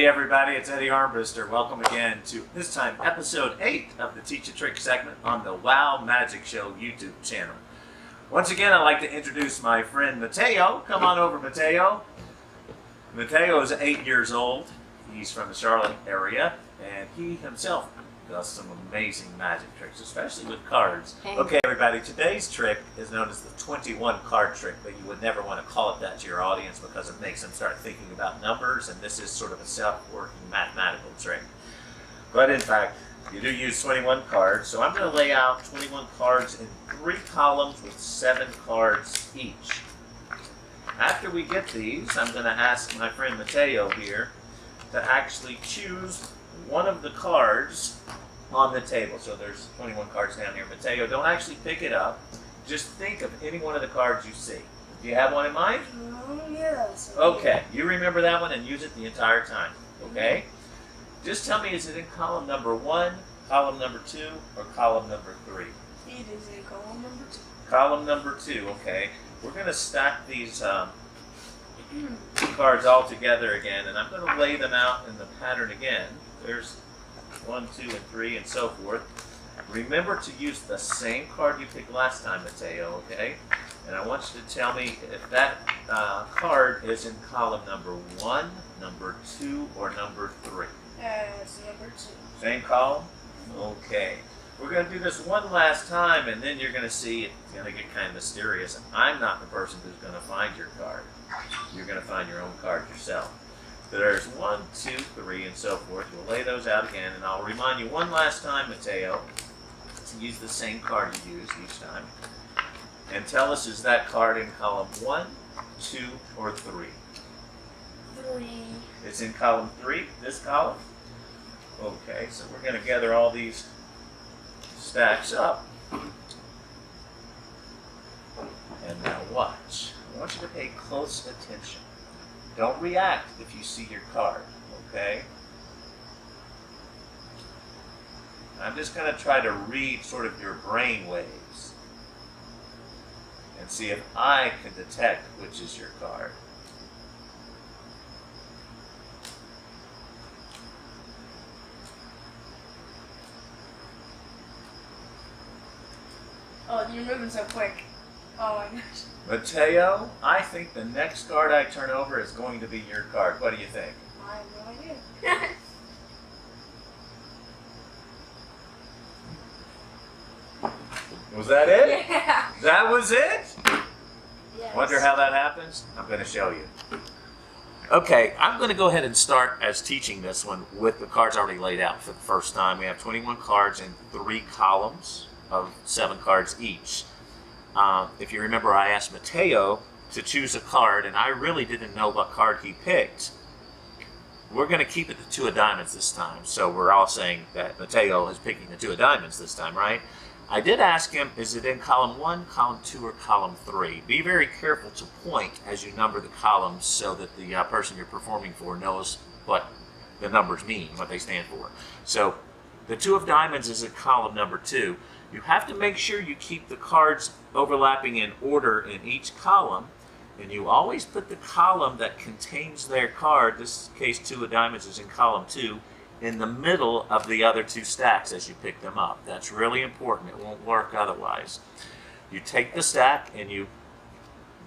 Hey everybody, it's Eddie Armbruster. Welcome again to this time episode 8 of the Teach a Trick segment on the Wow Magic Show YouTube channel. Once again, I'd like to introduce my friend Mateo. Come on over, Mateo. Mateo is 8 years old. He's from the Charlotte area, and he himself does some amazing magic tricks, especially with cards. Okay, everybody, today's trick is known as the 21 card trick, but you would never want to call it that to your audience because it makes them start thinking about numbers, and this is sort of a self-working mathematical trick. But in fact, you do use 21 cards, so I'm going to lay out 21 cards in 3 columns with 7 cards each. After we get these, I'm going to ask my friend Mateo here to actually choose one of the cards on the table. So there's 21 cards down here. Mateo, don't actually pick it up. Just think of any one of the cards you see. Do you have one in mind? Yes. Okay, you remember that one and use it the entire time. Okay? Just tell me, is it in column number 1, column number 2, or column number 3? It is in column number 2. Column number 2, okay. We're going to stack these cards all together again, and I'm going to lay them out in the pattern again. There's 1, 2, and 3, and so forth. Remember to use the same card you picked last time, Mateo, okay? And I want you to tell me if that card is in column number 1, number 2, or number 3. It's number 2. Same column? Okay. We're going to do this one last time, and then you're going to see it's going to get kind of mysterious. I'm not the person who's going to find your card. You're going to find your own card yourself. There's 1, 2, 3, and so forth. We'll lay those out again, and I'll remind you one last time, Mateo, to use the same card you use each time. And tell us, is that card in column 1, 2, or 3? 3. It's in column 3, this column? Okay, so we're going to gather all these stacks up. And now watch. I want you to pay close attention. Don't react if you see your card, okay? I'm just going to try to read sort of your brain waves and see if I can detect which is your card. Oh, you're moving so quick. Oh my gosh. Mateo, I think the next card I turn over is going to be your card. What do you think? I have no idea. Was that it? Yeah. That was it? Yes. Wonder how that happens? I'm going to show you. Okay, I'm going to go ahead and start as teaching this one with the cards already laid out for the first time. We have 21 cards in 3 columns of 7 cards each. If you remember, I asked Mateo to choose a card, and I really didn't know what card he picked. We're going to keep it the 2 of diamonds this time, so we're all saying that Mateo is picking the 2 of diamonds this time, right? I did ask him, is it in column 1, column 2, or column 3? Be very careful to point as you number the columns so that the person you're performing for knows what the numbers mean, what they stand for. So the 2 of diamonds is in column number 2. You have to make sure you keep the cards overlapping in order in each column, and you always put the column that contains their card, this case 2 of diamonds is in column 2, in the middle of the other 2 stacks as you pick them up. That's really important. It won't work otherwise. You take the stack and you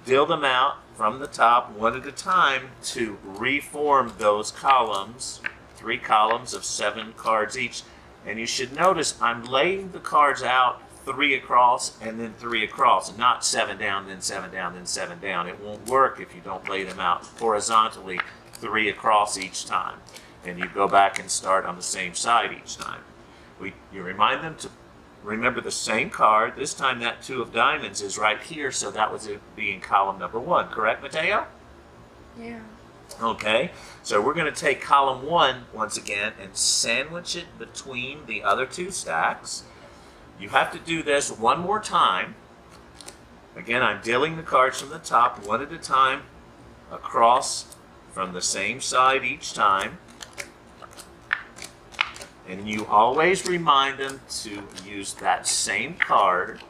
deal them out from the top one at a time to reform those columns, 3 columns of 7 cards each. And you should notice I'm laying the cards out 3 across and then 3 across, and not 7 down, then 7 down, then 7 down. It won't work if you don't lay them out horizontally 3 across each time. And you go back and start on the same side each time. You remind them to remember the same card. This time that 2 of diamonds is right here, so that would be in column number 1. Correct, Mateo? Yeah. Okay, so we're going to take column 1 once again and sandwich it between the other 2 stacks. You have to do this one more time. Again, I'm dealing the cards from the top one at a time across from the same side each time. And you always remind them to use that same card.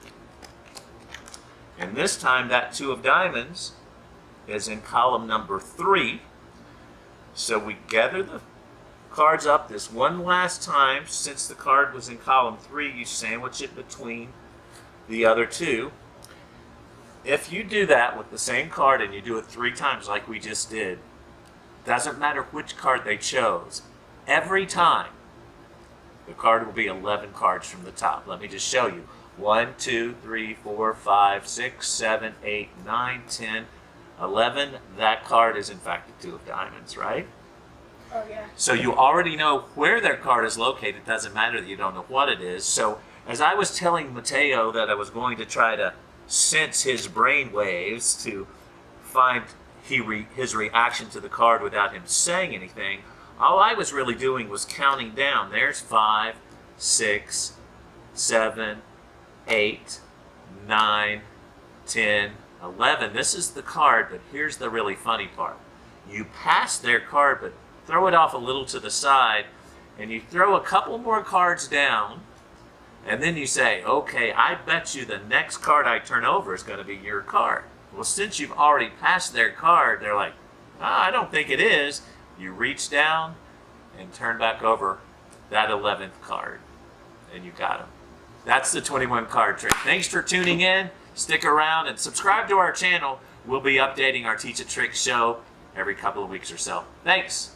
And this time that 2 of diamonds is in column number 3. So we gather the cards up this one last time. Since the card was in column 3, you sandwich it between the other two. If you do that with the same card and you do it 3 times like we just did, doesn't matter which card they chose, every time the card will be 11 cards from the top. Let me just show you. 1, 2, 3, 4, 5, 6, 7, 8, 9, 10, 11. That card is in fact the 2 of diamonds, right? Oh, yeah. So you already know where their card is located. It doesn't matter that you don't know what it is. So as I was telling Mateo that I was going to try to sense his brain waves to find his reaction to the card without him saying anything, all I was really doing was counting down. There's 5, 6, 7, 8, 9, 10, 11. This is the card, but here's the really funny part. You pass their card, but throw it off a little to the side, and you throw a couple more cards down, and then you say, okay, I bet you the next card I turn over is going to be your card. Well, since you've already passed their card, they're like, I don't think it is. You reach down and turn back over that 11th card, and you got them. That's the 21 card trick. Thanks for tuning in. Stick around and subscribe to our channel. We'll be updating our Teach a Trick show every couple of weeks or so. Thanks.